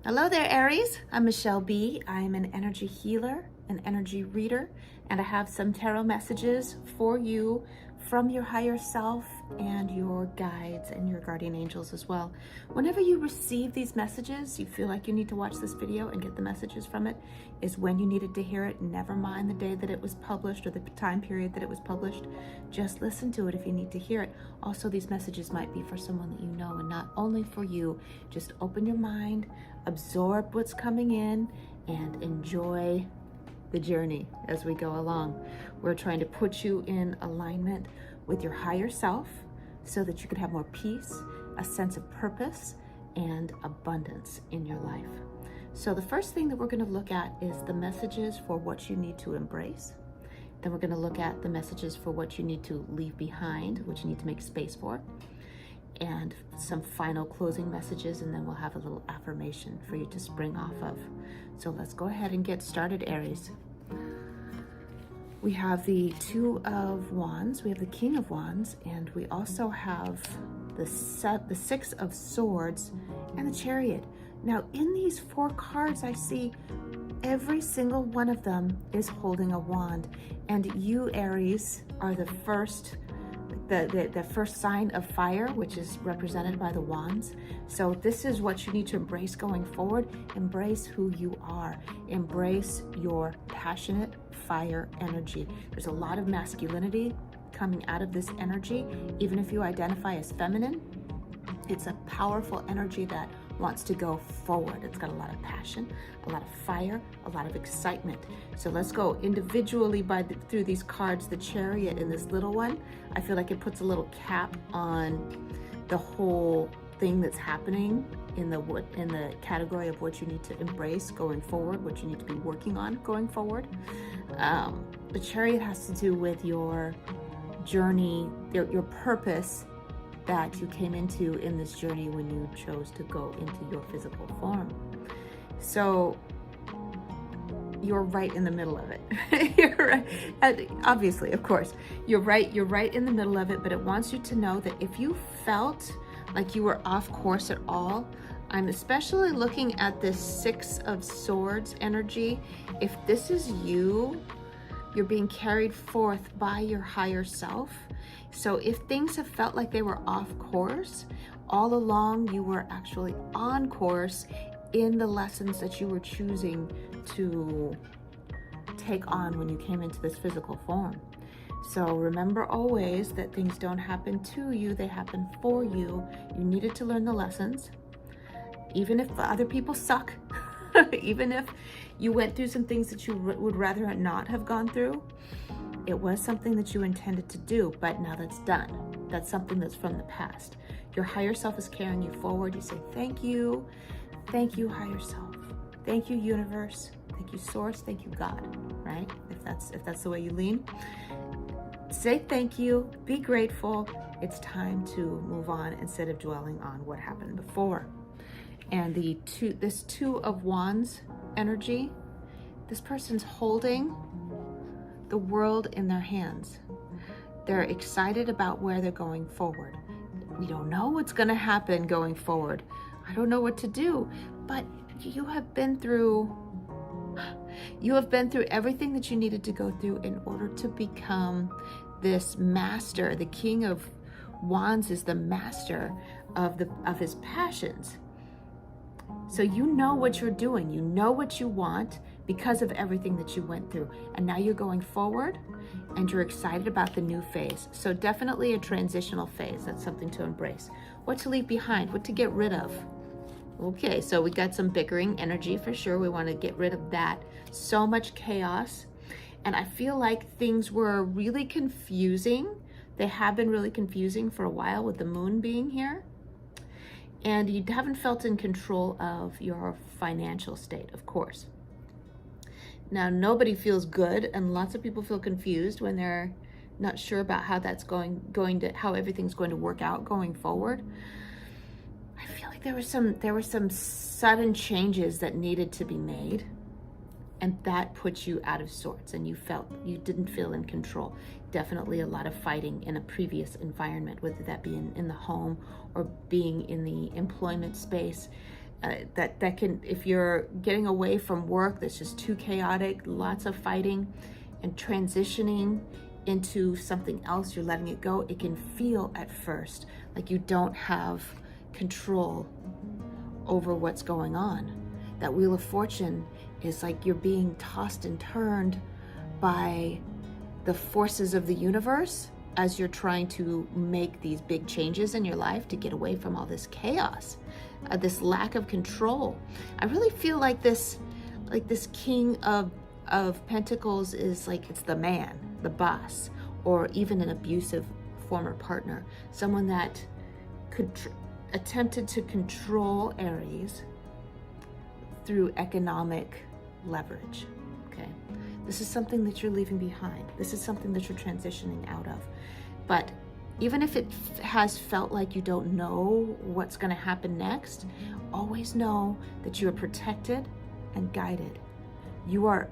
Hello there, Aries. I'm Michele B. I'm an energy healer, an energy reader, and I have some tarot messages for you from your higher self and your guides and your guardian angels as well. Whenever you receive these messages, you feel like you need to watch this video and get the messages from it, is when you needed to hear it. Never mind the day that it was published or the time period that it was published. Just listen to it if you need to hear it. Also, these messages might be for someone that you know and not only for you. Just open your mind, absorb what's coming in, and enjoy the journey as we go along. We're trying to put you in alignment with your higher self so that you can have more peace, a sense of purpose, and abundance in your life. So the first thing that we're going to look at is the messages for what you need to embrace. Then we're going to look at the messages for what you need to leave behind, what you need to make space for, and some final closing messages, and then we'll have a little affirmation for you to spring off of. So let's go ahead and get started, Aries. We have the Two of Wands, we have the King of Wands, and we also have the Six of Swords and the Chariot. Now, in these four cards, I see every single one of them is holding a wand, and you, Aries, are the first sign of fire, which is represented by the wands. So this is what you need to embrace going forward. Embrace who you are. Embrace your passionate fire energy. There's a lot of masculinity coming out of this energy. Even if you identify as feminine, it's a powerful energy that wants to go forward. It's got a lot of passion, a lot of fire, a lot of excitement. So let's go individually through these cards. The Chariot in this little one, I feel like it puts a little cap on the whole thing that's happening in the category of what you need to embrace going forward, what you need to be working on going forward. The Chariot has to do with your journey, your purpose that you came into in this journey when you chose to go into your physical form. So you're right in the middle of it. You're right. Obviously, of course, you're right in the middle of it, but it wants you to know that if you felt like you were off course at all, I'm especially looking at this Six of Swords energy. If this is you, you're being carried forth by your higher self. So if things have felt like they were off course, all along you were actually on course in the lessons that you were choosing to take on when you came into this physical form. So remember always that things don't happen to you, they happen for you. You needed to learn the lessons. Even if other people suck, even if you went through some things that you would rather not have gone through, it was something that you intended to do, but now that's done. That's something that's from the past. Your higher self is carrying you forward. You say, thank you, higher self. Thank you, universe. Thank you, source. Thank you, God, right? If that's the way you lean. Say thank you, be grateful. It's time to move on instead of dwelling on what happened before. And this Two of Wands energy, this person's holding the world in their hands. They're excited about where they're going forward. We don't know what's going to happen going forward. I don't know what to do, but you have been through everything that you needed to go through in order to become this master. The King of Wands is the master of his passions. So you know what you're doing, you know what you want because of everything that you went through. And now you're going forward and you're excited about the new phase. So definitely a transitional phase. That's something to embrace. What to leave behind, what to get rid of. Okay, so we got some bickering energy for sure. We want to get rid of that. So much chaos. And I feel like things were really confusing. They have been really confusing for a while with the moon being here. And you haven't felt in control of your financial state, of course. Now, nobody feels good, and lots of people feel confused when they're not sure about how that's how everything's going to work out going forward. I feel like there were some sudden changes that needed to be made, and that puts you out of sorts, and you didn't feel in control. Definitely a lot of fighting in a previous environment, whether that be in the home or being in the employment space. that can, if you're getting away from work that's just too chaotic, lots of fighting, and transitioning into something else, you're letting it go, it can feel at first like you don't have control over what's going on. That Wheel of Fortune is like you're being tossed and turned by the forces of the universe as you're trying to make these big changes in your life to get away from all this chaos, this lack of control. I really feel like this King of Pentacles is like, it's the man, the boss, or even an abusive former partner, someone that could attempted to control Aries through economic leverage. Okay, this is something that you're leaving behind. This is something that you're transitioning out of. But even if it has felt like you don't know what's going to happen next, always know that you are protected and guided. You are,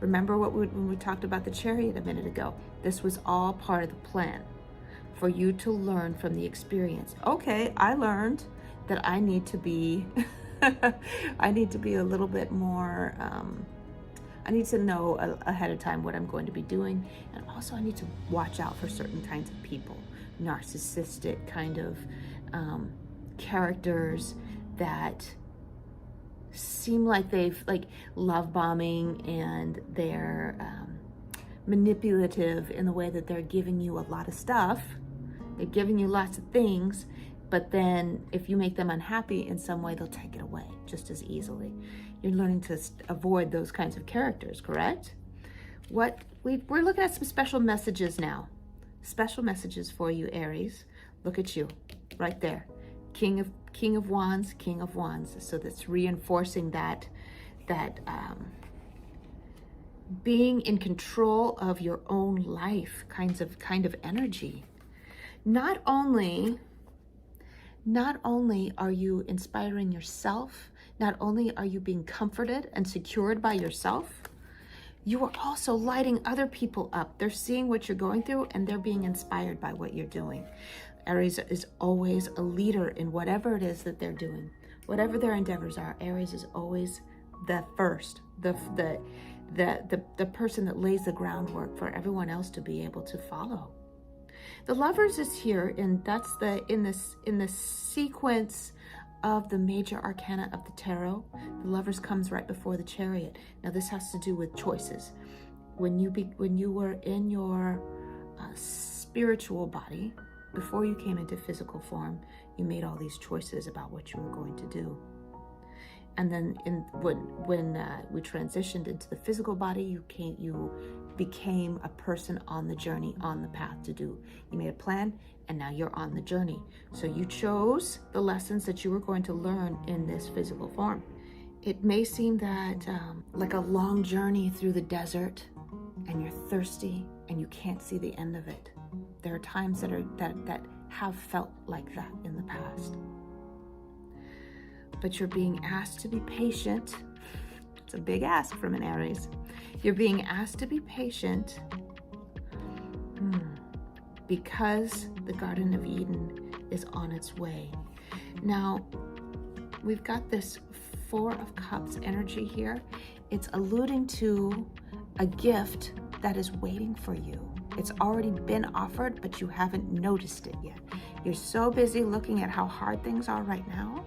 remember when we talked about the Chariot a minute ago, this was all part of the plan for you to learn from the experience. Okay, I learned that I need to be I need to be a little bit more I need to know ahead of time what I'm going to be doing, and also I need to watch out for certain kinds of people, narcissistic kind of characters that seem like they've love bombing, and they're manipulative in the way that they're giving you a lot of stuff. They're giving you lots of things, but then if you make them unhappy in some way, they'll take it away just as easily. You're learning to avoid those kinds of characters, correct? We're looking at some special messages now. Special messages for you, Aries. Look at you, right there. King of Wands, King of Wands. So that's reinforcing that being in control of your own life kind of energy. Not only are you inspiring yourself, not only are you being comforted and secured by yourself, you are also lighting other people up. They're seeing what you're going through and they're being inspired by what you're doing. Aries is always a leader in whatever it is that they're doing. Whatever their endeavors are, Aries is always the first, the person that lays the groundwork for everyone else to be able to follow. The Lovers is here, and that's in the sequence of the major arcana of the tarot. The Lovers comes right before the Chariot. Now this has to do with choices. When you were in your spiritual body, before you came into physical form, you made all these choices about what you were going to do. And then when we transitioned into the physical body, you became a person on the journey, on the path to do. You made a plan, and now you're on the journey. So you chose the lessons that you were going to learn in this physical form. It may seem that like a long journey through the desert, and you're thirsty and you can't see the end of it. There are times that have felt like that in the past. But you're being asked to be patient. It's a big ask from an Aries. You're being asked to be patient because the Garden of Eden is on its way. Now, we've got this Four of Cups energy here. It's alluding to a gift that is waiting for you. It's already been offered, but you haven't noticed it yet. You're so busy looking at how hard things are right now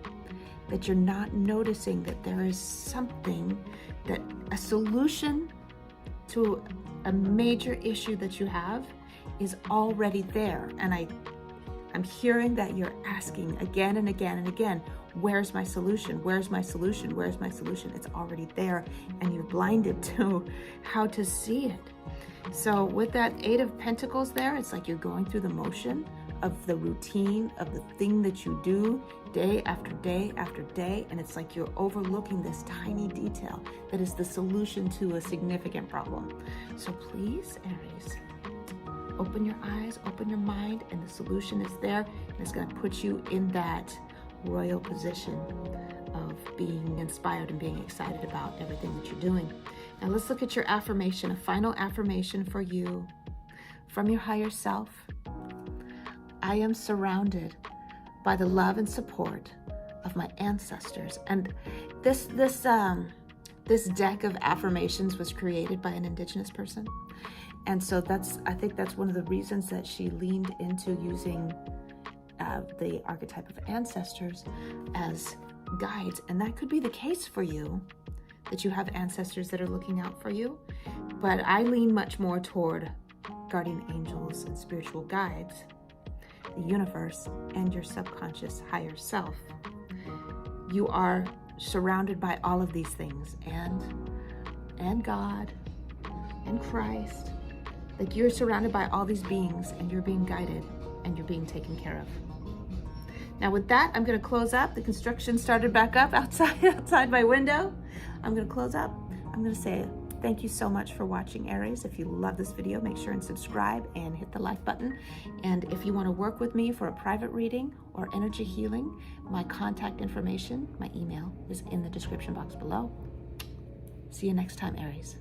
that you're not noticing that there is something, that a solution to a major issue that you have is already there. And I'm hearing that you're asking again and again and again, where's my solution? Where's my solution? Where's my solution? It's already there, and you're blinded to how to see it. So with that Eight of Pentacles there, it's like you're going through the motion of the routine of the thing that you do day after day after day, and it's like you're overlooking this tiny detail that is the solution to a significant problem. So please, Aries, open your eyes, open your mind, and the solution is there, and it's going to put you in that royal position of being inspired and being excited about everything that you're doing. Now let's look at your affirmation, a final affirmation for you from your higher self. I am surrounded by the love and support of my ancestors. And this deck of affirmations was created by an Indigenous person. And so I think that's one of the reasons that she leaned into using the archetype of ancestors as guides. And that could be the case for you, that you have ancestors that are looking out for you. But I lean much more toward guardian angels and spiritual guides, the universe, and your subconscious higher self. You are surrounded by all of these things, and God and Christ. Like, you're surrounded by all these beings, and you're being guided, and you're being taken care of. Now with that, I'm going to close up. The construction started back up outside my window. I'm going to close up. I'm going to say thank you so much for watching, Aries. If you love this video, make sure and subscribe and hit the like button. And if you want to work with me for a private reading or energy healing, my contact information, my email, is in the description box below. See you next time, Aries.